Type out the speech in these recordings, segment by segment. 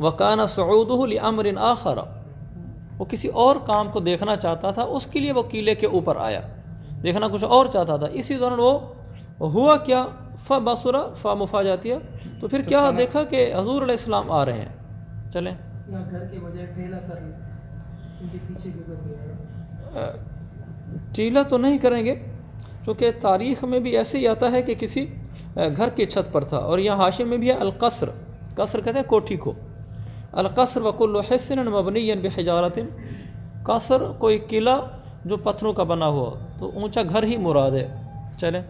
وَكَانَ صُعُودُهُ لِأَمْرٍ آخَرَ، وہ کسی اور کام کو دیکھنا چاہتا تھا، اس کے لیے وہ قلعے کے اوپر آیا، دیکھنا کچھ اور چاہتا تھا، اسی دوران وہ ہوا کیا، فَبَصُرَ فَمُفَاجَاتِيَ، تو پھر کیا دیکھا کہ حضور علیہ السلام آ رہے ہیں۔ چلیں گھر کے بجائے ٹھیلا کر ان کے پیچھے گزر گیا، ٹیلا تو نہیں کریں گے، کیونکہ تاریخ میں بھی ایسے ہی آتا ہے کہ کسی گھر کی چھت پر تھا، اور یہاں حاشیے میں بھی ہے القصر، قصر کہتے ہیں کوٹھی کو، القصر وکل حصن مبنی بحجارۃ، قصر کوئی قلعہ جو پتھروں کا بنا ہوا، تو اونچا گھر ہی مراد ہے۔ چلیں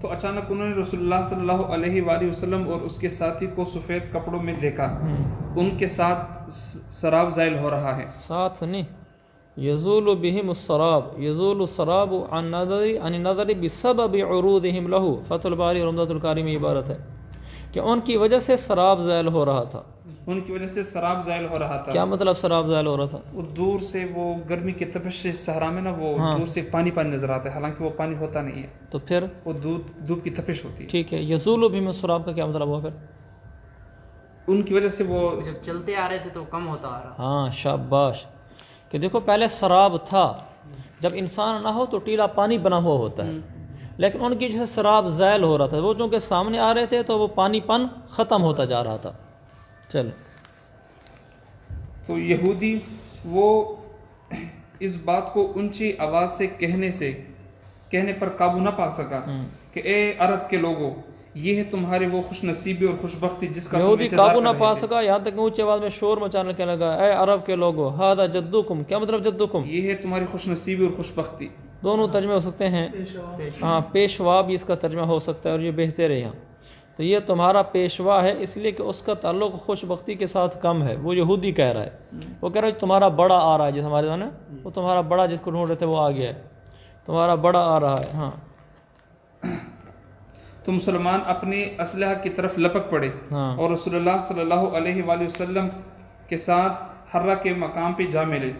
تو اچانک انہوں نے رسول اللہ صلی اللہ علیہ وآلہ وسلم اور اس کے ساتھی کو سفید کپڑوں میں دیکھا، ان کے ساتھ سراب زائل ہو رہا ہے۔ ساتھ نہیں، یزول بہم السراب، یزول السراب عن النظر بسبب عروضہم لہ، فتح الباری اور عمدۃ القاری میں عبارت ہے کہ ان کی وجہ سے سراب زائل ہو رہا تھا۔ ان کی وجہ سے سراب زائل ہو رہا تھا، کیا مطلب سراب زائل ہو رہا تھا؟ وہ دور سے وہ گرمی کی تپش سے صحرا میں نا وہ دور سے پانی پانی نظر آتا ہے، حالانکہ وہ پانی ہوتا نہیں ہے، تو پھر وہ دھوپ کی تپش ہوتی ہے۔ ٹھیک ہے، یزول بہم السراب کا کیا مطلب ہوا پھر؟ ان کی وجہ سے وہ جب چلتے آ رہے تھے تو کم ہوتا آ رہا۔ ہاں شاباش، کہ دیکھو پہلے سراب تھا، جب انسان نہ ہو تو ٹیلا پانی بنا ہوا ہوتا ہے، لیکن ان کی جیسے سراب زائل ہو رہا تھا، وہ چونکہ سامنے آ رہے تھے تو وہ پانی پن ختم ہوتا جا رہا تھا۔ چل تو یہودی وہ اس بات کو اونچی آواز سے کہنے پر قابو نہ پا سکا کہ اے عرب کے لوگوں، یہ ہے تمہارے وہ خوش نصیبی اور خوش بختی جس کا تم یہودی انتظار قابو کر نہ رہے پا تھے۔ سکا، یہاں تک کہ اونچی آواز میں شور مچانے کے لگا، اے عرب کے لوگوں، ہذا جدکم، کیا مطلب جدکم؟ یہ ہے تمہاری خوش نصیبی اور خوش بختی۔ دونوں ترجمے ہو سکتے ہیں، ہاں پیشوا بھی اس کا ترجمہ ہو سکتا ہے، اور یہ بہتر ہے یہاں، تو یہ تمہارا پیشوا ہے، اس لیے کہ اس کا تعلق خوش بختی کے ساتھ کم ہے، وہ یہودی کہہ رہا ہے، وہ کہہ رہا ہے تمہارا بڑا آ رہا ہے، جس ہمارے زمانے میں وہ تمہارا بڑا جس کو ڈھونڈ رہے تھے وہ آ گیا ہے، تمہارا بڑا آ رہا ہے۔ ہاں تو مسلمان اپنے اسلحہ کی طرف لپک پڑے ہاں اور رسول اللہ صلی اللہ علیہ وآلہ وسلم کے ساتھ حرہ کے مقام پہ جا ملے،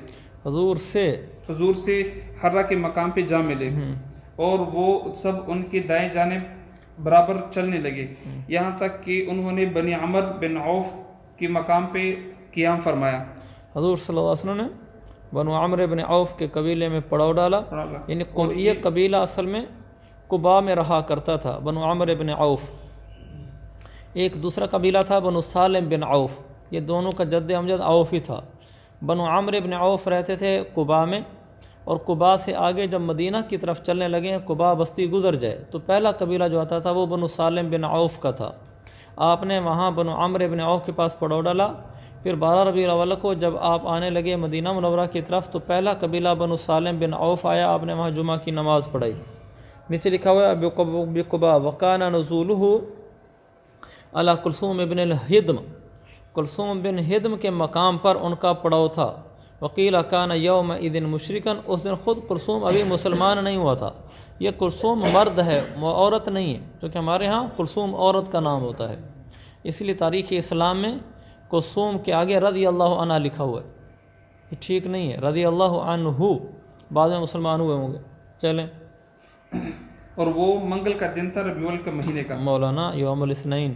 حضور سے حرہ کے مقام پہ جا ملے، اور وہ سب ان کے دائیں جانب برابر چلنے لگے، یہاں تک کہ انہوں نے بنی عمر بن عوف کے مقام پہ قیام فرمایا۔ حضور صلی اللہ علیہ وسلم نے بنو عمرو بن عوف کے قبیلے میں پڑاؤ ڈالا، یعنی یہ قبیلہ اصل میں قباء میں رہا کرتا تھا، بنو عمرو بن عوف۔ ایک دوسرا قبیلہ تھا بنو سالم بن عوف، یہ دونوں کا جد امجد عوف ہی تھا۔ بنو عمرو بن عوف رہتے تھے قباء میں، اور قباء سے آگے جب مدینہ کی طرف چلنے لگے ہیں، قباء بستی گزر جائے تو پہلا قبیلہ جو آتا تھا وہ بنو سالم بن عوف کا تھا۔ آپ نے وہاں بنو عمرو بن عوف کے پاس پڑاؤ ڈالا، پھر 12 ربیع الاول کو جب آپ آنے لگے مدینہ منورہ کی طرف تو پہلا قبیلہ بنو سالم بن عوف آیا، آپ نے وہاں جمعہ کی نماز پڑھائی۔ نیچے لکھا ہوا ہے بقباء وکان نزولہ علی کلثوم بن الہدم، کلثوم بن ہدم کے مقام پر ان کا پڑاؤ تھا۔ وقیل کان یومئذ مشرکن، اس دن خود کلثوم ابھی مسلمان نہیں ہوا تھا، یہ کلثوم مرد ہے، وہ عورت نہیں ہے، کیونکہ ہمارے ہاں کلثوم عورت کا نام ہوتا ہے، اس لیے تاریخ اسلام میں کلثوم کے آگے رضی اللہ عنہ لکھا ہوا ہے، یہ ٹھیک نہیں ہے، رضی اللہ عنہ، بعد میں مسلمان ہوئے ہوں گے۔ چلیں، اور وہ منگل کا دن تھا، ربیع الاول کا مہینے کا، مولانا یوم الاثنین،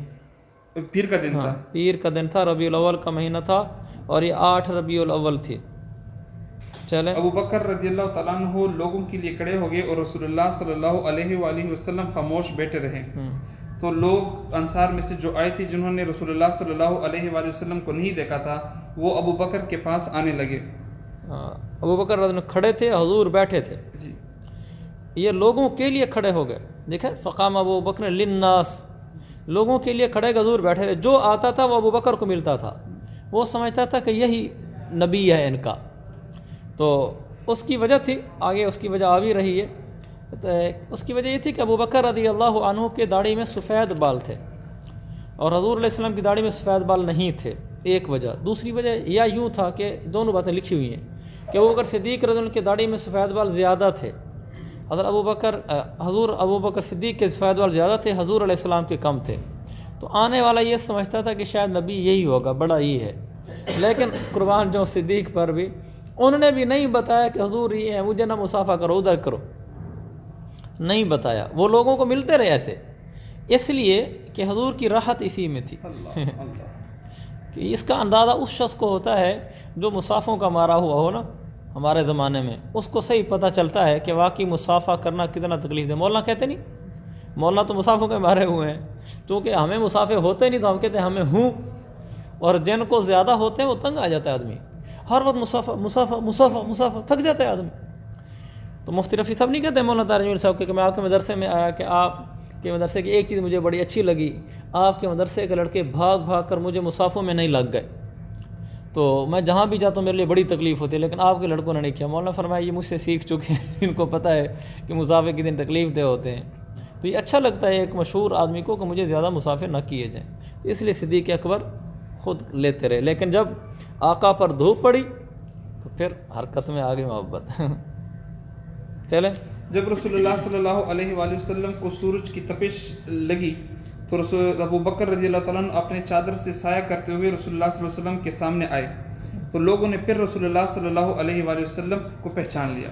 پیر کا دن تھا، پیر کا دن تھا، ربیع الاول کا مہینہ تھا، اور یہ 8 ربیع الاول تھی۔ چلیں، ابو بکر رضی اللہ تعالیٰ عنہ لوگوں کے لیے کھڑے ہو گئے اور رسول اللہ صلی اللہ علیہ وآلہ وسلم خاموش بیٹھے رہے۔ تو لوگ انصار میں سے جو آئے تھے جنہوں نے رسول اللہ صلی اللہ علیہ وآلہ وسلم کو نہیں دیکھا تھا، وہ ابو بکر کے پاس آنے لگے۔ ابو بکر رضی اللہ عنہ کھڑے تھے، حضور بیٹھے تھے، جی، یہ لوگوں کے لیے کھڑے ہو گئے، دیکھیں فقام ابو بکر للناس، لوگوں کے لیے کھڑے، حضور بیٹھے رہے، جو آتا تھا وہ ابو بکر کو ملتا تھا، وہ سمجھتا تھا کہ یہی نبی ہے ان کا، تو اس کی وجہ تھی، آگے اس کی وجہ آ بھی رہی ہے، تو اس کی وجہ یہ تھی کہ ابو بکر رضی اللہ عنہ کے داڑھی میں سفید بال تھے، اور حضور علیہ السلام کی داڑھی میں سفید بال نہیں تھے، ایک وجہ۔ دوسری وجہ یا یوں تھا کہ دونوں باتیں لکھی ہوئی ہیں کہ ابو بکر صدیق رضی اللہ عنہ کی داڑھی میں سفید بال زیادہ تھے، حضور ابو بکر صدیق کے سفید بال زیادہ تھے، حضور علیہ السلام کے کم تھے، تو آنے والا یہ سمجھتا تھا کہ شاید نبی یہی ہوگا، بڑا ہی ہے، لیکن قربان جو صدیق پر بھی انہوں نے بھی نہیں بتایا کہ حضور یہ ہے، مجھے نہ مصافحہ کرو، ادھر کرو، نہیں بتایا، وہ لوگوں کو ملتے رہے ایسے، اس لیے کہ حضور کی راحت اسی میں تھی۔ کہ اس کا اندازہ اس شخص کو ہوتا ہے جو مصافوں کا مارا ہوا ہو نا ہمارے زمانے میں، اس کو صحیح پتہ چلتا ہے کہ واقعی مصافہ کرنا کتنا تکلیف ہے۔ مولانا کہتے نہیں، مولانا تو مصافوں کے مارے ہوئے ہیں، چونکہ ہمیں مصافے ہوتے نہیں تو ہم کہتے ہیں ہمیں ہوں، اور جن کو زیادہ ہوتے ہیں وہ تنگ آ جاتا ہے آدمی، ہر وقت مصافہ مصافہ مصافہ مصافہ، تھک جاتا ہے آدمی۔ تو مفتی رفیع صاحب نہیں کہتے مولانا طارق جمیل صاحب کہ میں آپ کے مدرسے میں آیا کہ آپ کے مدرسے کی ایک چیز مجھے بڑی اچھی لگی، آپ کے مدرسے کے لڑکے بھاگ بھاگ کر مجھے مصافوں میں نہیں لگ گئے، تو میں جہاں بھی جاتا ہوں میرے لیے بڑی تکلیف ہوتی ہے، لیکن آپ کے لڑکوں نے نہیں کیا۔ مولانا فرمایا یہ مجھ سے سیکھ چکے ہیں، ان کو پتہ ہے کہ مصافے کتنے تکلیف دہ ہوتے ہیں۔ تو یہ اچھا لگتا ہے ایک مشہور آدمی کو کہ مجھے زیادہ مصافے نہ کیے جائیں، اس لیے صدیق اکبر خود لیتے رہے، لیکن جب آقا پر دھوپ پڑی تو پھر حرکت میں آگے محبت۔ چلیں، جب رسول اللہ صلی اللہ علیہ وآلہ وسلم کو سورج کی تپش لگی تو رسول ابو بکر رضی اللہ تعالیٰ عنہ اپنے چادر سے سایہ کرتے ہوئے رسول اللہ صلی اللہ علیہ وسلم کے سامنے آئے، تو لوگوں نے پھر رسول اللہ صلی اللہ علیہ وآلہ وسلم کو پہچان لیا۔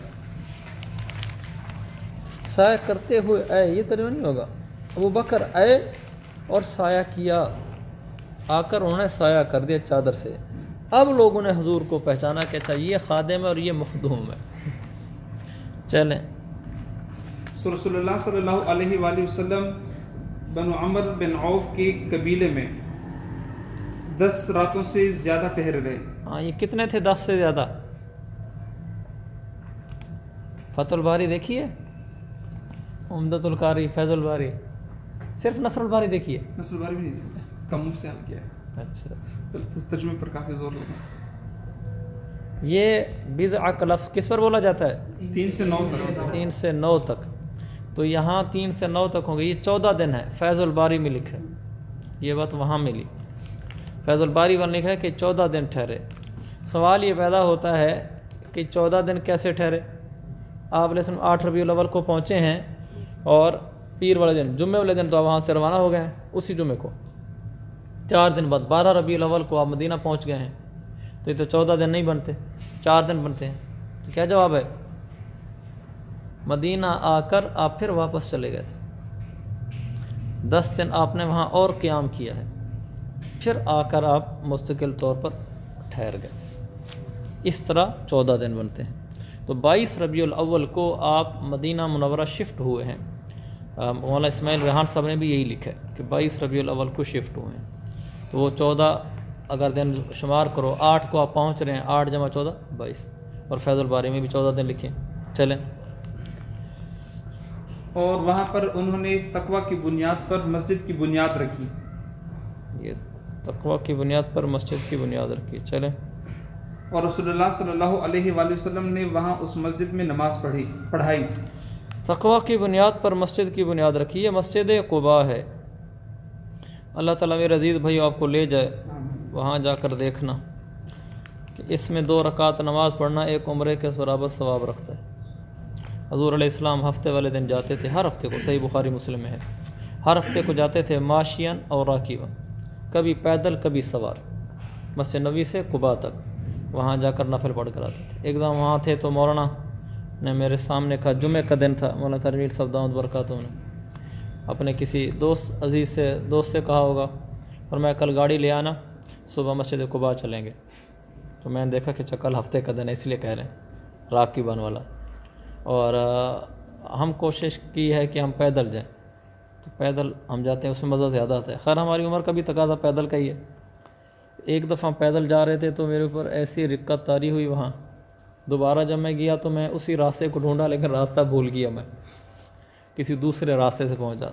سایہ کرتے ہوئے آئے، یہ ترجمہ نہیں ہوگا، ابو بکر آئے اور سایہ کیا، آ کر انہوں نے سایہ کر دیا چادر سے۔ اب لوگوں نے حضور کو پہچانا کہ اچھا یہ خادم ہے اور یہ مخدوم ہے۔ چلیں، تو رسول اللہ صلی اللہ علیہ وآلہ وسلم بنو عمر بن عوف کے قبیلے میں 10 راتوں سے زیادہ ٹھہر رہے۔ ہاں، یہ کتنے تھے 10 سے زیادہ؟ فتح الباری دیکھیے، عمدۃ القاری، فیض الباری، صرف نصر الباری دیکھیے۔ نصر الباری بھی نہیں، کم سے کیا ہے، اچھا، ترجمے پر کافی زور لگا۔ یہ بضع کا لفظ کس پر بولا جاتا ہے؟ 3 سے 9 تک۔ 3 سے 9 تک، تو یہاں 3 سے 9 تک ہوں گے، یہ 14 دن ہے، فیض الباری میں لکھا ہے، یہ بات وہاں ملی، فیض الباری میں لکھا ہے کہ 14 دن ٹھہرے۔ سوال یہ پیدا ہوتا ہے کہ 14 دن کیسے ٹھہرے؟ آپ علیہ السلام 8 ربیع الاول کو پہنچے ہیں اور پیر والے دن، جمعے والے دن تو آپ وہاں سے روانہ ہو گئے ہیں، اسی جمعے کو 4 دن بعد 12 ربیع الاول کو آپ مدینہ پہنچ گئے ہیں، تو یہ تو 14 دن نہیں بنتے، 4 دن بنتے ہیں۔ تو کیا جواب ہے؟ مدینہ آ کر آپ پھر واپس چلے گئے تھے، 10 دن آپ نے وہاں اور قیام کیا ہے، پھر آ کر آپ مستقل طور پر ٹھہر گئے، اس طرح 14 دن بنتے ہیں۔ تو 22 ربیع الاول کو آپ مدینہ منورہ شفٹ ہوئے ہیں، مولانا اسماعیل ریحان صاحب نے بھی یہی لکھا ہے کہ 22 ربیع الاول کو شفٹ ہوئے ہیں، تو وہ 14 اگر دن شمار کرو، 8 کو آپ پہنچ رہے ہیں، 8 × 14 22، اور فیض الباری میں بھی 14 دن لکھے۔ چلیں، اور وہاں پر انہوں نے تقوی کی بنیاد پر مسجد کی بنیاد رکھی۔ یہ تقوی کی بنیاد پر مسجد کی بنیاد رکھی۔ چلیں، اور رسول اللہ صلی اللہ علیہ وآلہ وسلم نے وہاں اس مسجد میں نماز پڑھائی۔ تقوی کی بنیاد پر مسجد کی بنیاد رکھی، یہ مسجد قباء ہے۔ اللہ تعالیٰ میرے عزیز بھائی آپ کو لے جائے، وہاں جا کر دیکھنا کہ اس میں 2 رکعت نماز پڑھنا ایک عمرے کے برابر ثواب رکھتا ہے۔ حضور علیہ السلام ہفتے والے دن جاتے تھے، ہر ہفتے کو، صحیح بخاری مسلم میں ہے، ہر ہفتے کو جاتے تھے ماشین اور راکباً، کبھی پیدل کبھی سوار، مسجد نبوی سے قباء تک، وہاں جا کر نفل پڑھ کر آتے تھے۔ ایک دم وہاں تھے تو مولانا نے میرے سامنے کہا، جمعہ کا دن تھا، مولانا طارق جمیل صاحب دامت برکاتہ نے اپنے کسی دوست عزیز سے دوست سے کہا ہوگا، اور میں کل گاڑی لے آنا، صبح مسجد قباء چلیں گے۔ تو میں نے دیکھا کہ کل ہفتے کا دن ہے، اس لیے کہہ رہے ہیں راکباً والا، اور ہم کوشش کی ہے کہ ہم پیدل جائیں، تو پیدل ہم جاتے ہیں، اس میں مزہ زیادہ آتا ہے۔ خیر ہماری عمر کا بھی تقاضا پیدل کا ہی ہے۔ ایک دفعہ پیدل جا رہے تھے تو میرے اوپر ایسی رکت طاری ہوئی وہاں، دوبارہ جب میں گیا تو میں اسی راستے کو ڈھونڈا، لیکن راستہ بھول گیا، میں کسی دوسرے راستے سے پہنچا۔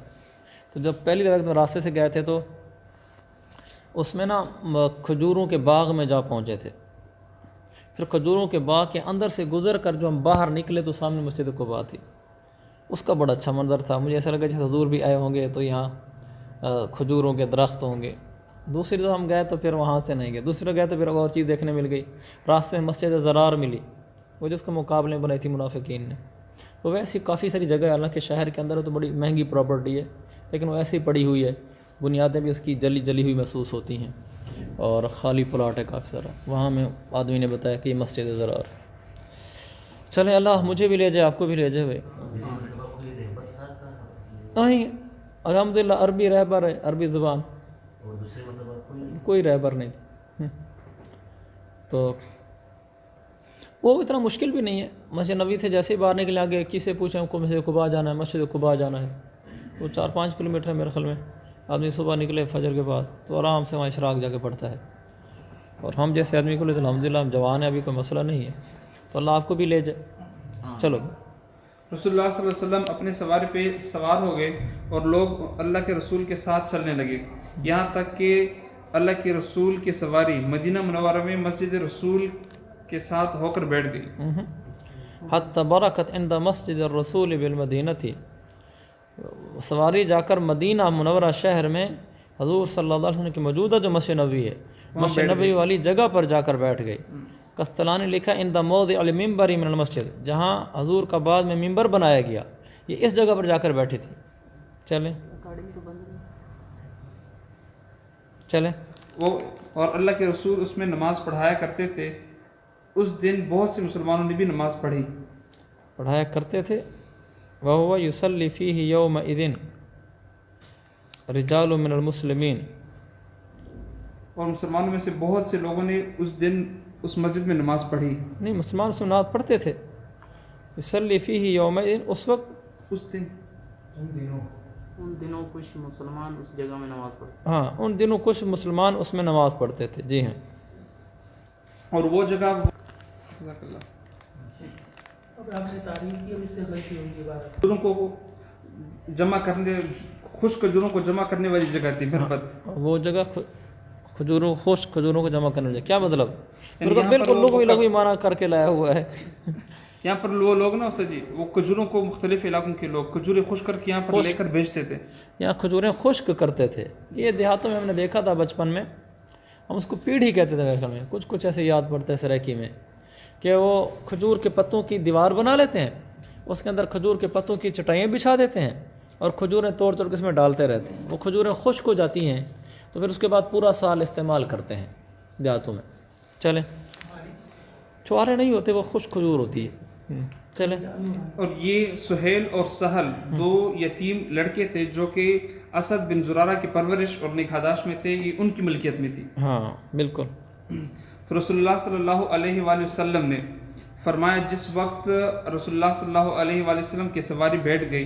تو جب پہلی دفعہ راستے سے گئے تھے تو اس میں نا کھجوروں کے باغ میں جا پہنچے تھے، پھر کھجوروں کے باغ کے اندر سے گزر کر جو ہم باہر نکلے تو سامنے مسجد قباء تھی۔ اس کا بڑا اچھا منظر تھا، مجھے ایسا لگا جیسے حضور بھی آئے ہوں گے تو یہاں کھجوروں کے درخت ہوں گے۔ دوسری دفعہ ہم گئے تو پھر وہاں سے نہیں گئے، دوسری دفعہ گئے تو پھر اور چیز دیکھنے مل گئی، راستے میں مسجد زرار ملی، وہ جس کے مقابلے بنائی تھی منافقین نے۔ تو ویسی کافی ساری جگہ، حالانکہ شہر کے اندر ہے تو بڑی مہنگی پراپرٹی ہے، لیکن وہ ایسی پڑی ہوئی ہے، بنیادیں بھی اس کی جلی ہوئی محسوس ہوتی ہیں، اور خالی پلاٹ ہے کافی سارا۔ وہاں میں آدمی نے بتایا کہ یہ مسجد زرار۔ چلیں، اللہ مجھے بھی لے جائے، آپ کو بھی لے جائے بھائی۔ نہیں، الحمدللہ عربی رہبر ہے، عربی زبان، کوئی رہبر نہیں تھا۔ تو وہ اتنا مشکل بھی نہیں ہے. مسجد نبوی سے جیسے ہی باہر نکلے آگے کسی سے پوچھیں کو مسجد قباء جانا ہے, مسجد قباء جانا ہے, وہ 4-5 کلومیٹر ہے میرے خیال میں. آدمی صبح نکلے فجر کے بعد تو آرام سے وہاں اشراق جا کے پڑھتا ہے. اور ہم جیسے آدمی کو لے تو الحمدللہ ہم جوان ہیں, ابھی کوئی مسئلہ نہیں ہے, تو اللہ آپ کو بھی لے جائے. چلو. رسول اللہ صلی اللہ علیہ وسلم اپنے سواری پہ سوار ہو گئے اور لوگ اللہ کے رسول کے ساتھ چلنے لگے, یہاں تک کہ اللہ کے رسول کی سواری مدینہ منورہ میں مسجد رسول کے ساتھ ہو کر بیٹھ گئی. حتی برکت عند مسجد الرسول بالمدینہ تھی. سواری جا کر مدینہ منورہ شہر میں حضور صلی اللہ علیہ وسلم کی موجودہ جو مسجد نبوی ہے, مسجد نبوی والی جگہ پر جا کر بیٹھ گئی. قسطلانی لکھا عند موضع المنبر من المسجد, جہاں حضور کا بعد میں ممبر بنایا گیا, یہ اس جگہ پر جا کر بیٹھی تھی. چلیں چلیں. وہ اور اللہ کے رسول اس میں نماز پڑھایا کرتے تھے. اس دن بہت سے مسلمانوں نے بھی نماز پڑھایا کرتے تھے. وَهُوَ يُصَلِّ فِيهِ يَوْمَئِذٍ رِجَالٌ مِّنَ الْمُسْلِمِينَ, اور مسلمانوں میں سے بہت سے لوگوں نے اس دن اس مسجد میں نماز پڑھی. نہیں, مسلمان اس میں نماز پڑھتے تھے. يُصَلِّ فِيهِ يَوْمَئِذٍ, اس وقت اس دن ان دنوں کچھ مسلمان اس جگہ میں نماز پڑھتے. ہاں, ان دنوں کچھ مسلمان اس میں نماز پڑھتے تھے. جی ہاں. اور وہ جگہ جزاک اللہ. اب آپ نے تعریف کی, اب اس سے غلطی ہوگی بات. کھجوروں کو جمع کرنے, خشک کھجوروں کو جمع کرنے والی جگہ تھی مربت. وہ جگہ کھجوروں, خشک کھجوروں کو جمع کرنے والی. کیا مطلب؟ یہاں پر بالکل لغوی معنی کر کے لایا ہوا ہے. یہاں پر وہ لوگ نا جی, وہ کھجوروں کو مختلف علاقوں کے لوگ کھجوریں خشک کر کے یہاں پر لے کر بیچتے تھے. یہاں کھجوریں خشک کرتے تھے. یہ دیہاتوں میں ہم نے دیکھا تھا بچپن میں, ہم اس کو پیڑھی کہتے تھے میرے خیال میں. کچھ ایسے یاد پڑتے ہیں سریکی میں کہ وہ کھجور کے پتوں کی دیوار بنا لیتے ہیں, اس کے اندر کھجور کے پتوں کی چٹائیاں بچھا دیتے ہیں اور کھجوریں توڑ کے اس میں ڈالتے رہتے ہیں. وہ کھجوریں خشک ہو جاتی ہیں تو پھر اس کے بعد پورا سال استعمال کرتے ہیں دیہاتوں میں. چلیں. چوارے نہیں ہوتے, وہ خشک کھجور ہوتی ہے. چلیں. اور یہ سہیل اور سہل دو یتیم لڑکے تھے جو کہ اسد بن زرارہ کی پرورش اور نگہداشت میں تھے, یہ ان کی ملکیت میں تھی. ہاں بالکل. تو رسول اللہ صلی اللہ علیہ وآلہ وسلم نے فرمایا, جس وقت رسول اللہ صلی اللہ علیہ وآلہ وسلم کی سواری بیٹھ گئی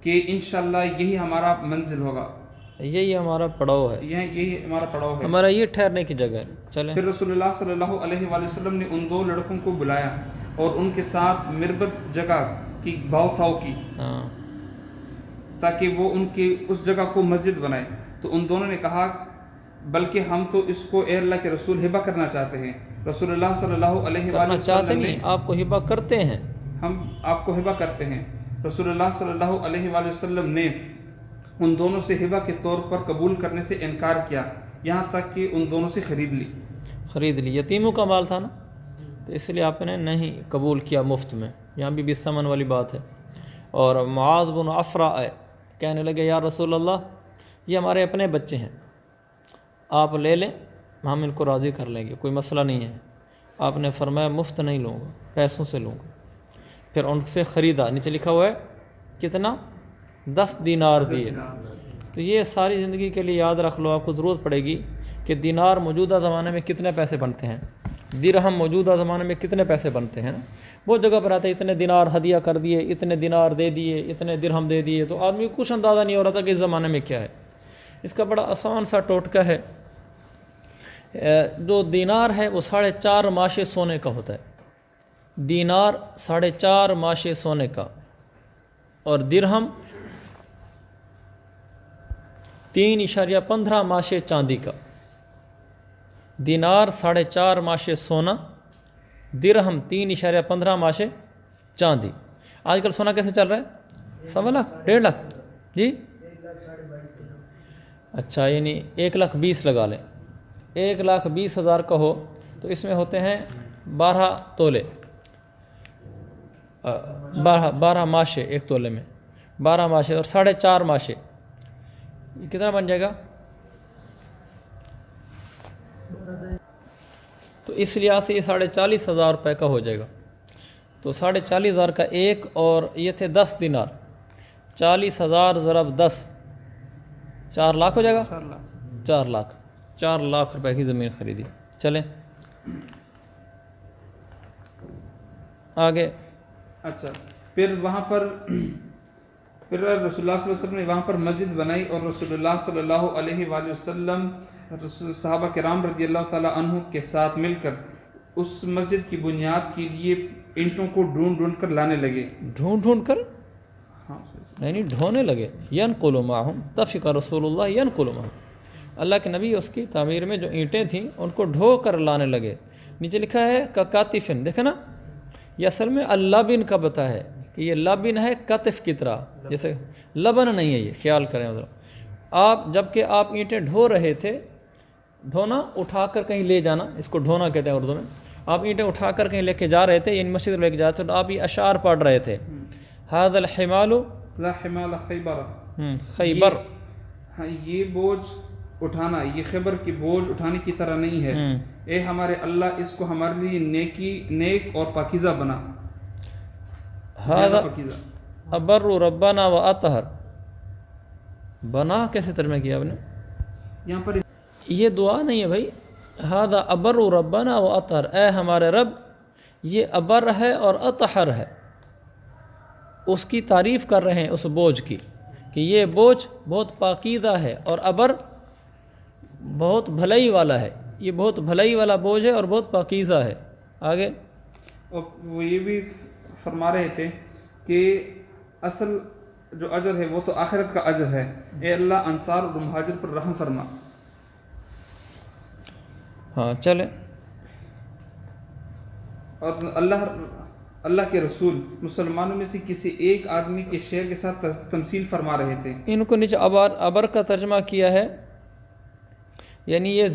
کہ انشاءاللہ یہی ہمارا منزل ہوگا, یہی ہمارا پڑاؤ ہے, یہی ہمارا پڑاؤ ہے, ہمارا یہ ٹھہرنے کی جگہ ہے. چلیں. پھر رسول اللہ صلی اللہ علیہ وآلہ وسلم نے ان دو لڑکوں کو بلایا اور ان کے ساتھ مربت جگہ کی بھاؤ تھاؤ کی ہاں, تاکہ وہ ان کی اس جگہ کو مسجد بنائے. تو ان دونوں نے کہا, بلکہ ہم تو اس کو اے اللہ کے رسول ہبہ کرنا چاہتے ہیں. رسول اللہ صلی اللہ علیہ وآلہ چاہتے وسلم نہیں, نے, آپ کو ہبہ کرتے ہیں. ہم آپ کو ہبہ کرتے ہیں. رسول اللہ صلی اللہ علیہ وآلہ وسلم نے ان دونوں سے ہبہ کے طور پر قبول کرنے سے انکار کیا, یہاں تک کہ ان دونوں سے خرید لی. یتیموں کا مال تھا نا, تو اس لیے آپ نے نہیں قبول کیا مفت میں. یہاں بھی ثمن والی بات ہے. اور معاذ بن عفرہ کہنے لگے, یا رسول اللہ, یہ ہمارے اپنے بچے ہیں, آپ لے لیں, ہم ان کو راضی کر لیں گے, کوئی مسئلہ نہیں ہے. آپ نے فرمایا, مفت نہیں لوں گا, پیسوں سے لوں گا. پھر ان سے خریدا. نیچے لکھا ہوا ہے کتنا, 10 دینار دیے. تو یہ ساری زندگی کے لیے یاد رکھ لو, آپ کو ضرورت پڑے گی کہ دینار موجودہ زمانے میں کتنے پیسے بنتے ہیں, درہم موجودہ زمانے میں کتنے پیسے بنتے ہیں. بہت جگہ پر آتا ہے اتنے دینار ہدیہ کر دیے, اتنے دینار دے دیے, اتنے درہم دے دیے, تو آدمی کو کچھ اندازہ نہیں ہو رہا تھا کہ اس زمانے میں کیا ہے. اس کا بڑا آسان سا ٹوٹکا ہے. جو دینار ہے وہ 4.5 ماشے سونے کا ہوتا ہے. دینار 4.5 ماشے سونے کا, اور درہم 3.15 ماشے چاندی کا. دینار 4.5 ماشے سونا, درہم 3.15 ماشے چاندی. آج کل سونا کیسے چل رہا ہے؟ 1.25 لاکھ 1.5 لاکھ. جی اچھا, یعنی 1,20,000 لگا لیں. 1,20,000 کا ہو تو اس میں ہوتے ہیں 12 تولے, 12 ماشے ایک تولے میں, 12 ماشے اور 4.5 ماشے, یہ کتنا بن جائے گا؟ تو اس لحاظ سے یہ 40,000 روپے کا ہو جائے گا. تو 40,000 کا ایک, اور یہ تھے 10 دینار, 40,000 ضرب 10, 4 لاکھ ہو جائے گا. 4 لاکھ روپے کی زمین خریدی. چلیں. آگے اچھا، پھر وہاں پر پھر رسول اللہ صلی اللہ علیہ وسلم نے وہاں پر مسجد بنائی اور رسول اللہ صلی اللہ علیہ وآلہ وسلم صحابہ کرام رضی اللہ تعالیٰ عنہ کے ساتھ مل کر اس مسجد کی بنیاد کے لیے اینٹوں کو ڈھونڈ ڈھونڈ کر لانے لگے. ڈھونڈ ڈھونڈ کر ہاں یعنی ڈھونے لگے. ینقل معہم تفق رسول اللہ ینقل معہم. اللہ کے نبی اس کی تعمیر میں جو اینٹیں تھیں ان کو ڈھو کر لانے لگے. نیچے لکھا ہے کاتفن، دیکھیں نا، یہ اصل میں اللبن کا بتا ہے کہ یہ لبن ہے کتف کی طرح، جیسے لبن نہیں ہے، یہ خیال کریں ذرا. آپ جب کہ آپ اینٹیں ڈھو رہے تھے، ڈھونا اٹھا کر کہیں لے جانا، اس کو ڈھونا کہتے ہیں اردو میں. آپ اینٹیں اٹھا کر کہیں لے کے جا رہے تھے، یعنی مسجد لے کے جا رہے تھے، تو آپ یہ اشعار پڑھ رہے تھے. ھذا الحمال لا حمال خیبر، خیبر. ہاں، یہ بوجھ اٹھانا، یہ خیبر کی بوجھ اٹھانے کی طرح نہیں ہے. اے ہمارے اللہ، اس کو ہمارے لیے نیک اور پاکیزہ بنا. ھذا پاکیزہ ابر ربنا و اطہر. بنا کیسے ترجمہ کیا آپ نے؟ یہاں پر یہ دعا نہیں ہے بھائی. ھذا ابر ربنا و اطہر، اے ہمارے رب، یہ ابر ہے اور اطہر ہے. اس کی تعریف کر رہے ہیں اس بوجھ کی کہ یہ بوجھ بہت پاکیزہ ہے اور ابر بہت بھلائی والا ہے. یہ بہت بھلائی والا بوجھ ہے اور بہت پاکیزہ ہے. آگے اور وہ یہ بھی فرما رہے تھے کہ اصل جو اجر ہے وہ تو آخرت کا اجر ہے. اے اللہ، انصار اور مہاجر پر رحم فرما. ہاں چلیں. اور اللہ کے رسول مسلمانوں میں سے کسی ایک آدمی کے شعر کے ساتھ تمثیل فرما رہے تھے. ان کو نیچے ابر کا ترجمہ کیا ہے، یعنی یہ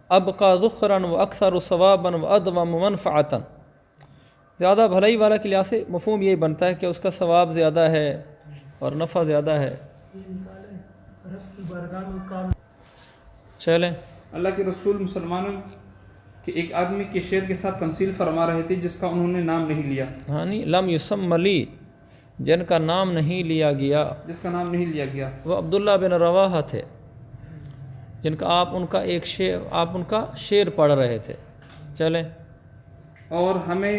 ابقا ذخراً و اکثر ثواباً و ادوم منفعتاً. زیادہ بھلائی والا کے لحاظ سے مفہوم یہی بنتا ہے کہ اس کا ثواب زیادہ ہے اور نفع زیادہ ہے. چلیں. اللہ کے رسول مسلمانوں کے ایک آدمی کے شعر کے ساتھ تمثیل فرما رہے تھے جس کا انہوں نے نام نہیں لیا. ہاں نہیں، لم یسم لی، جن کا نام نہیں لیا گیا. جس کا نام نہیں لیا گیا وہ عبداللہ بن رواحہ تھے، جن کا آپ ان کا شعر پڑھ رہے تھے. چلیں. اور ہمیں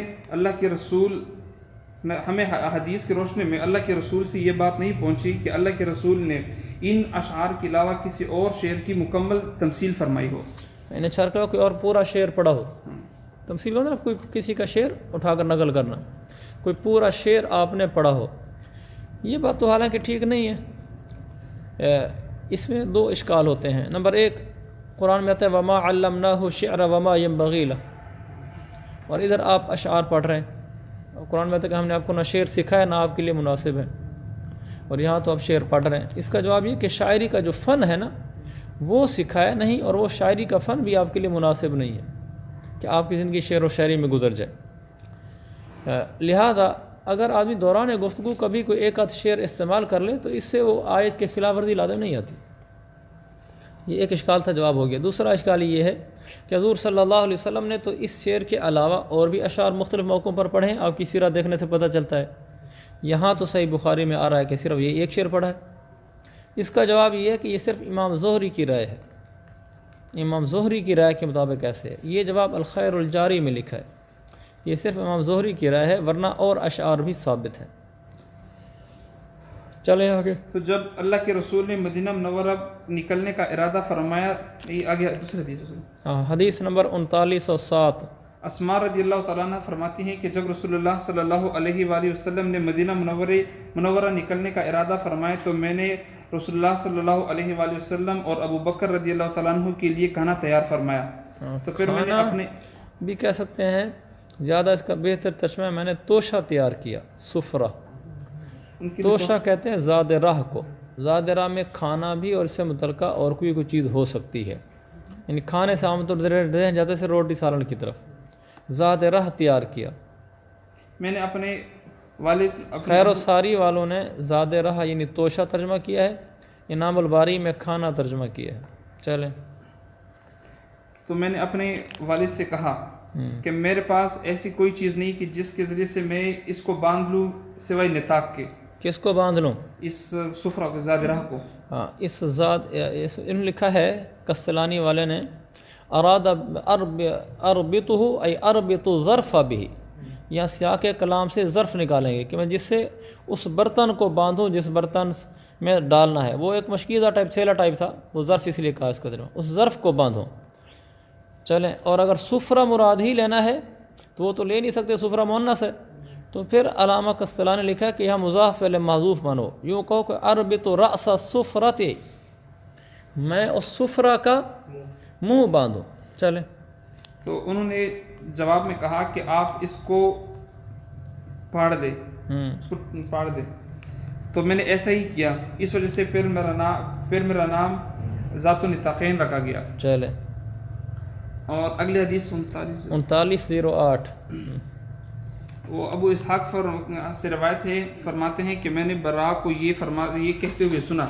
حدیث کی روشنی میں اللہ کے رسول سے یہ بات نہیں پہنچی کہ اللہ کے رسول نے ان اشعار کے علاوہ کسی اور شعر کی مکمل تمثیل فرمائی ہو. انہیں چھڑ کر کوئی اور پورا شعر پڑھا ہو. تمثیل ہوتا ہے نا، کوئی کسی کا شعر اٹھا کر نقل کرنا، کوئی پورا شعر آپ نے پڑھا ہو. یہ بات تو حالانکہ ٹھیک نہیں ہے. اس میں دو اشکال ہوتے ہیں. نمبر ایک، قرآن میں آتا ہے وما علمناہ الشعر وما ينبغي له، اور ادھر آپ اشعار پڑھ رہے ہیں. قرآن میں آتا ہے کہ ہم نے آپ کو نہ شعر سکھایا نہ آپ کے لیے مناسب ہے، اور یہاں تو آپ شعر پڑھ رہے ہیں. اس کا جواب یہ کہ شاعری کا جو فن ہے نا وہ سکھایا نہیں، اور وہ شاعری کا فن بھی آپ کے لیے مناسب نہیں ہے کہ آپ کی زندگی شعر و شاعری میں گزر جائے. لہذا اگر آدمی دوران گفتگو کبھی کوئی ایک آدھ شعر استعمال کر لے تو اس سے وہ آیت کے خلاف ورزی لازم نہیں آتی. یہ ایک اشکال تھا، جواب ہو گیا. دوسرا اشکال یہ ہے کہ حضور صلی اللہ علیہ وسلم نے تو اس شعر کے علاوہ اور بھی اشعار مختلف موقعوں پر پڑھے ہیں. آپ کی سیرت دیکھنے سے پتہ چلتا ہے. یہاں تو صحیح بخاری میں آ رہا ہے کہ صرف یہ ایک شعر پڑھا ہے. اس کا جواب یہ ہے کہ یہ صرف امام زہری کی رائے ہے. امام زہری کی رائے کے مطابق ایسے ہے. یہ جواب الخیر الجاری میں لکھا ہے. یہ صرف امام زہری کی رائے ہے، ورنہ اور اشعار بھی ثابت ہیں. چلیں آگے. تو جب اللہ کے رسول نے مدینہ منورہ نکلنے کا ارادہ فرمایا، یہ آگے دوسرے حدیث. حدیث نمبر 3907. اسماء رضی اللہ تعالیٰ عنہ فرماتی ہیں کہ جب رسول اللہ صلی اللہ علیہ وآلہ وسلم نے مدینہ منورہ نکلنے کا ارادہ فرمایا تو میں نے رسول اللہ صلی اللہ علیہ وآلہ وسلم اور ابو بکر رضی اللہ تعالیٰ عنہ کے لیے کھانا تیار فرمایا. تو پھر میں نے اپنے بھی کہہ سکتے ہیں، زیادہ اس کا بہتر ترجمہ میں نے توشہ تیار کیا. سفرہ، توشہ کہتے ہیں زاد راہ کو. زاد راہ میں کھانا بھی اور اس سے متعلقہ اور کوئی چیز ہو سکتی ہے، یعنی کھانے سے عام طور پر جاتے سے روٹی سالن کی طرف. زاد راہ تیار کیا. میں نے اپنے والد خیر و ساری والوں نے زاد راہ یعنی توشہ ترجمہ کیا ہے. انعام الباری میں کھانا ترجمہ کیا ہے. چلیں. تو میں نے اپنے والد سے کہا کہ میرے پاس ایسی کوئی چیز نہیں کہ جس کے ذریعے سے میں اس کو باندھ لوں سوائے نطاق کے. کس کو باندھ لوں؟ اس سفرہ کو، زاد راہ کو. ہاں، اس انہوں لکھا ہے کستلانی والے نے اراد اربطہ ای اربط ظرف به، یہاں سیاق کلام سے ظرف نکالیں گے کہ میں جس سے اس برتن کو باندھوں جس برتن میں ڈالنا ہے. وہ ایک مشکیزہ ٹائپ تھیلا ٹائپ تھا, وہ ظرف اس لیے کہا اس قدر میں, اس ظرف کو باندھوں. چلیں, اور اگر سفرہ مراد ہی لینا ہے تو وہ تو لے نہیں سکتے, سفرہ مؤنث ہے, تو پھر علامہ قسطلانی نے لکھا کہ یہاں مضاف پہلے محذوف مانو, یوں کہو کہ اربط رأس السفرۃ, میں اس سفرہ کا منہ باندھوں. چلیں, تو انہوں نے جواب میں کہا کہ آپ اس کو پھاڑ دے, اس کو پھاڑ دے. تو میں نے ایسا ہی کیا, اس وجہ سے پھر میرا نام ذات النطاقین رکھا گیا. چلیں, اور اگلی حدیث 3908. وہ ابو اسحاق سے روایت ہے, فرماتے ہیں کہ میں نے برا کو یہ کہتے ہوئے سنا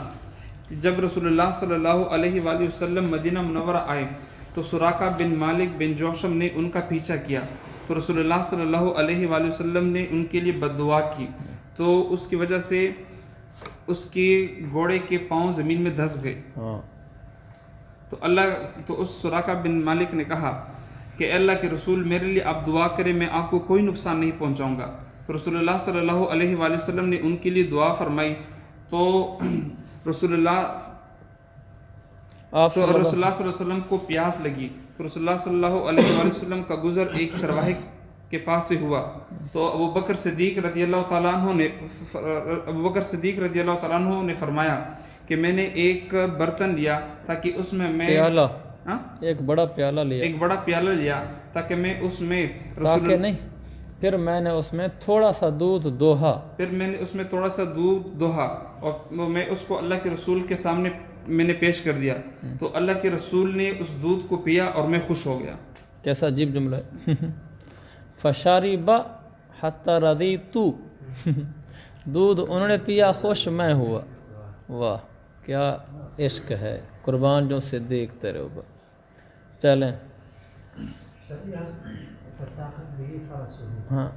کہ جب رسول اللہ صلی اللہ علیہ وآلہ وسلم مدینہ منورہ آئے تو سراقہ بن مالک بن جوشم نے ان کا پیچھا کیا, تو رسول اللہ صلی اللہ علیہ وآلہ وسلم نے ان کے لیے بد دعا کی, تو اس کی وجہ سے اس کے گھوڑے کے پاؤں زمین میں دھس گئے. تو اس سراقہ بن مالک نے کہا کہ اے اللہ کے رسول, میرے لیے آپ دعا کریں, میں آپ کو کوئی نقصان نہیں پہنچاؤں گا. تو رسول اللہ صلی اللہ علیہ وآلہ وسلم نے ان کے لیے دعا فرمائی, تو رسول اللہ صلی اللہ علیہ وسلم کو پیاس لگی, تو رسول اللہ صلی اللہ علیہ وآلہ وسلم کا گزر ایک چرواہے کے پاس سے ہوا, تو ابو بکر صدیق رضی اللہ تعالیٰ عنہ نے فرمایا کہ میں نے ایک برتن لیا تاکہ اس میں ایک بڑا پیالہ لیا تاکہ میں اس میں پھر میں نے اس میں تھوڑا سا دودھ دوہا, اور میں اس کو اللہ کے رسول کے سامنے میں نے پیش کر دیا, تو اللہ کے رسول نے اس دودھ کو پیا اور میں خوش ہو گیا. کیسا عجیب جملہ ہے. فشارب حتی رضیت, دودھ انہوں نے پیا, خوش میں ہوا. واہ کیا عشق ہے, قربان جو صدیق تیرے اوپر. چلیں, ہاں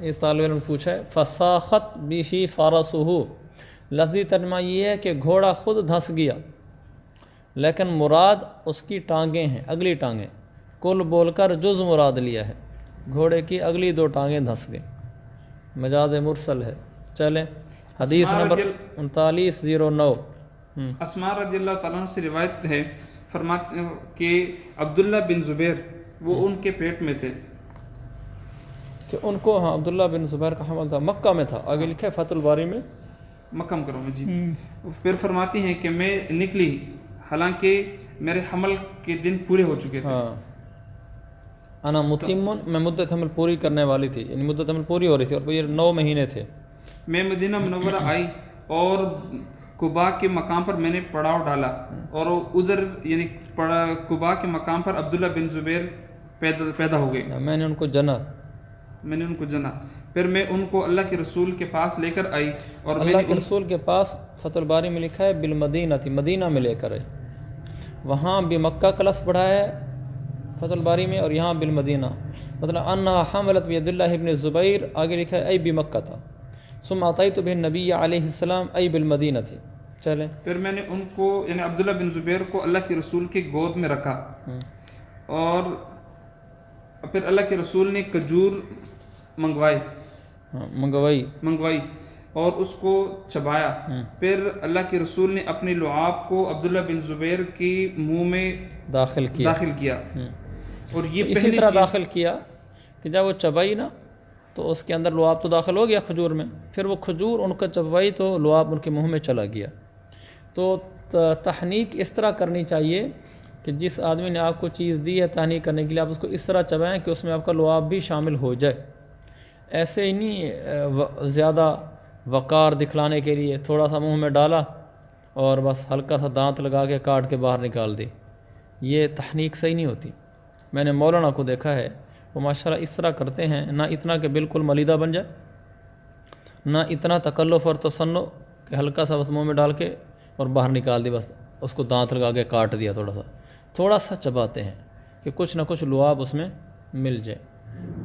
یہ طالب علم پوچھا ہے, فساخت بھی فرسہ, لفظی ترجمہ یہ ہے کہ گھوڑا خود دھنس گیا, لیکن مراد اس کی ٹانگیں ہیں, اگلی ٹانگیں. کل بول کر جز مراد لیا ہے, گھوڑے کی اگلی 2 ٹانگیں دھنس گئیں, مجاز مرسل ہے. چلیں, حدیث نمبر 3909. اسماء رضی اللہ تعالیٰ سے روایت ہے, فرماتے کہ عبداللہ بن زبیر وہ ان کے پیٹ میں تھے, کہ ان کو, ہاں عبداللہ بن زبیر کا حمل تھا, مکہ میں تھا. آگے لکھا ہے فتح الباری میں, مکم کرو میں جی. پھر فرماتی ہیں کہ میں نکلی حالانکہ میرے حمل کے دن پورے ہو چکے تھے. انا متمن, میں مدت حمل پوری کرنے والی تھی, یعنی مدت حمل پوری ہو رہی تھی, اور یہ 9 مہینے تھے. میں مدینہ منورہ آئی اور قباء کے مقام پر میں نے پڑاؤ ڈالا, اور ادھر یعنی قباء کے مقام پر عبداللہ بن زبیر پیدا ہو گئے. میں نے ان کو جنا. پھر میں ان کو اللہ کے رسول کے پاس لے کر آئی, اور اللہ کے رسول کے پاس فتح الباری میں لکھا ہے بالمدینہ تھی, مدینہ میں لے کر آئی. وہاں بھی مکہ کا لفظ پڑھا ہے فتح الباری میں, اور یہاں بالمدینہ, مطلب انہا حملت بید اللہ ابن زبیر, آگے لکھا ہے ای بمکہ تھا. ثم عطیت به النبی علیہ السلام ای بالمدینہ تھی. چلیں, پھر میں نے ان کو یعنی عبداللہ بن زبیر کو اللہ کے رسول کے گود میں رکھا, اور پھر اللہ کے رسول نے کھجور منگوائی اور اس کو چبایا. پھر اللہ کے رسول نے اپنے لعاب کو عبداللہ بن زبیر کے منہ میں داخل کیا. اور یہ اسی طرح داخل کیا کہ جب وہ چبائی نا تو اس کے اندر لعاب تو داخل ہو گیا کھجور میں, پھر وہ کھجور ان کا چبائی تو لعاب ان کے منہ میں چلا گیا. تو تحنیک اس طرح کرنی چاہیے کہ جس آدمی نے آپ کو چیز دی ہے تحنیک کرنے کے لیے, آپ اس کو اس طرح چبائیں کہ اس میں آپ کا لعاب بھی شامل ہو جائے. ایسے ہی نہیں زیادہ وقار دکھلانے کے لیے تھوڑا سا منہ میں ڈالا اور بس ہلکا سا دانت لگا کے کاٹ کے باہر نکال دی, یہ تحنیک صحیح نہیں ہوتی. میں نے مولانا کو دیکھا ہے, وہ ماشاءاللہ اس طرح کرتے ہیں, نہ اتنا کہ بالکل ملیدہ بن جائے, نہ اتنا تکلف اور تصنع کہ ہلکا سا بس منہ میں ڈال کے اور باہر نکال دی, بس اس کو دانت لگا کے کاٹ دیا, تھوڑا سا چباتے ہیں کہ کچھ نہ کچھ لعاب اس میں مل جائے.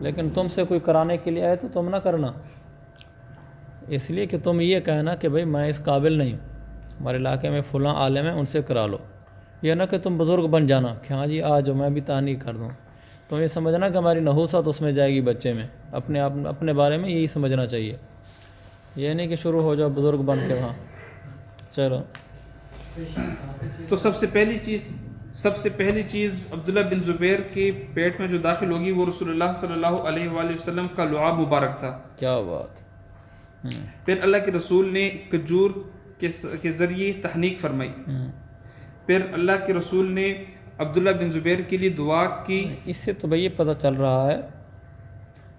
لیکن تم سے کوئی کرانے کے لیے آئے تو تم نہ کرنا, اس لیے کہ تم یہ کہنا کہ بھئی میں اس قابل نہیں ہوں, ہمارے علاقے میں فلاں عالم ہے ان سے کرا لو, یہ نہ کہ تم بزرگ بن جانا کہ ہاں جی آ جاؤ میں بھی تحنیک کر دوں، تو یہ سمجھنا کہ ہماری نحوست اس میں جائے گی بچے میں، اپنے بارے میں یہی سمجھنا چاہیے، یہ نہیں کہ شروع ہو جاؤ بزرگ بن کے وہاں۔ چلو تو سب سے پہلی چیز عبداللہ بن زبیر کے پیٹ میں جو داخل ہوگی وہ رسول اللہ صلی اللہ علیہ وآلہ وسلم کا لعاب مبارک تھا۔ کیا بات۔ پھر اللہ کے رسول نے کھجور کے ذریعے تحنیک فرمائی۔ پھر اللہ کے رسول نے عبداللہ بن زبیر کے لیے دعا کی۔ اس سے تو بھئی یہ پتہ چل رہا ہے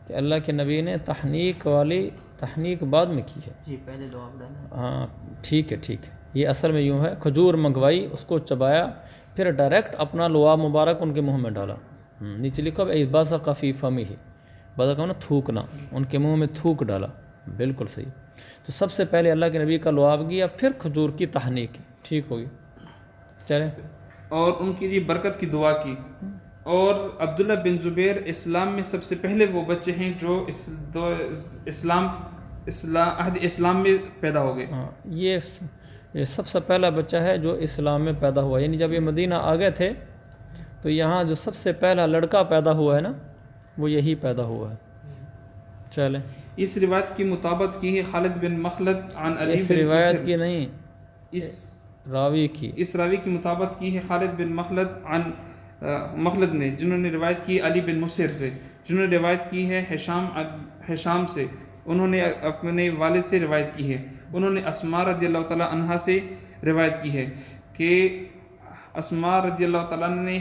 کہ اللہ کے نبی نے تحنیک بعد میں کی ہے۔ جی پہلے لعاب ڈالا۔ ہاں ٹھیک ہے ٹھیک ہے، یہ اصل میں یوں ہے، کھجور منگوائی، اس کو چبایا، پھر ڈائریکٹ اپنا لعاب مبارک ان کے منہ میں ڈالا۔ نیچے لکھو بصق فی فمہ، بصق نا تھوکنا، ان کے منہ میں تھوک ڈالا، بالکل صحیح۔ تو سب سے پہلے اللہ کے نبی کا لعاب کیا، پھر کھجور کی تحنیک کی، ٹھیک ہوگی۔ چلیں اور ان کے لیے برکت کی دعا کی۔ اور عبداللہ بن زبیر اسلام میں سب سے پہلے وہ بچے ہیں جو عہد اسلام میں پیدا ہو گئے۔ ہاں یہ سب سے پہلا بچہ ہے جو اسلام میں پیدا ہوا، یعنی جب یہ مدینہ آ گئے تھے تو یہاں جو سب سے پہلا لڑکا پیدا ہوا ہے نا وہ یہی پیدا ہوا ہے۔ چلیں اس روایت کی مطابقت کی ہے خالد بن مخلد عن علی اس بن روایت مسہر، کی نہیں، راوی کی، اس راوی کی مطابقت کی ہے خالد بن مخلد عن مخلد نے، جنہوں نے روایت کی علی بن مسہر سے، جنہوں نے روایت کی ہے ہشام سے، انہوں نے اپنے والد سے روایت کی ہے، انہوں نے اسماء رضی اللہ تعالیٰ عنہا سے روایت کی ہے کہ اسماء رضی اللہ تعالیٰ عنہ نے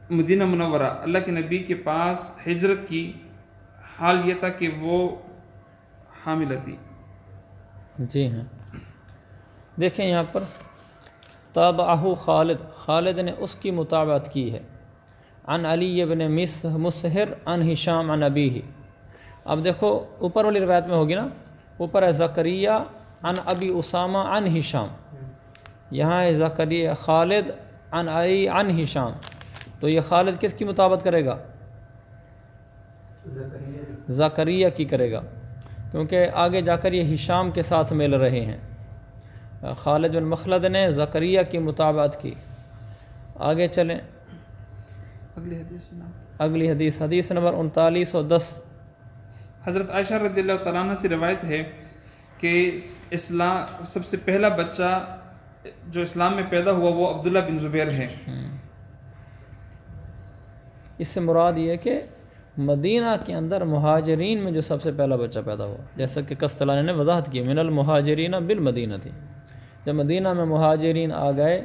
مدینہ منورہ اللہ کے نبی کے پاس ہجرت کی، حال یہ تھا کہ وہ حاملہ تھی۔ جی ہاں دیکھیں یہاں پر تابعہ خالد نے اس کی متابعت کی ہے، عن علی بن مسہر عن ہشام عن ابیہ۔ اب دیکھو اوپر والی روایت میں ہوگی نا، اوپر ہے زکریہ عن ابی اسامہ عن ہشام، یہاں ہے زکریہ خالد عن علی عن ہشام، تو یہ خالد کس کی مطابقت کرے گا؟ زکریہ کی کرے گا، کیونکہ آگے جا کر یہ ہشام کے ساتھ مل رہے ہیں۔ خالد بن مخلد نے زکریہ کی مطابقت کی۔ آگے چلیں اگلی حدیث نمبر 3910۔ حضرت عائشہ رضی اللہ تعالیٰ عنہ سے روایت ہے کہ اسلام سب سے پہلا بچہ جو اسلام میں پیدا ہوا وہ عبداللہ بن زبیر ہے۔ اس سے مراد یہ ہے کہ مدینہ کے اندر مہاجرین میں جو سب سے پہلا بچہ پیدا ہوا، جیسا کہ قسطلانی نے وضاحت کی، من المہاجرین بالمدینہ تھی، جب مدینہ میں مہاجرین آ گئے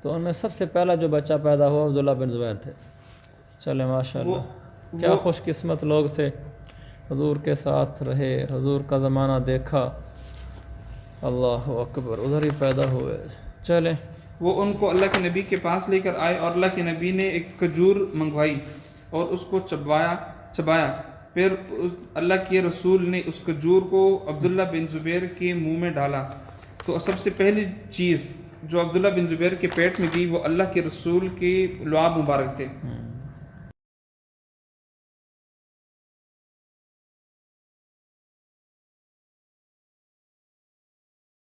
تو ان میں سب سے پہلا جو بچہ پیدا ہوا عبداللہ بن زبیر تھے۔ چلے ماشاءاللہ کیا خوش قسمت لوگ تھے، حضور کے ساتھ رہے، حضور کا زمانہ دیکھا، اللہ اکبر، ادھر ہی پیدا ہوئے۔ چلیں وہ ان کو اللہ کے نبی کے پاس لے کر آئے اور اللہ کے نبی نے ایک کھجور منگوائی اور اس کو چبایا، پھر اللہ کے رسول نے اس کھجور کو عبداللہ بن زبیر کے منہ میں ڈالا۔ تو سب سے پہلی چیز جو عبداللہ بن زبیر کے پیٹ میں گئی وہ اللہ کے رسول کے لعاب مبارک تھے۔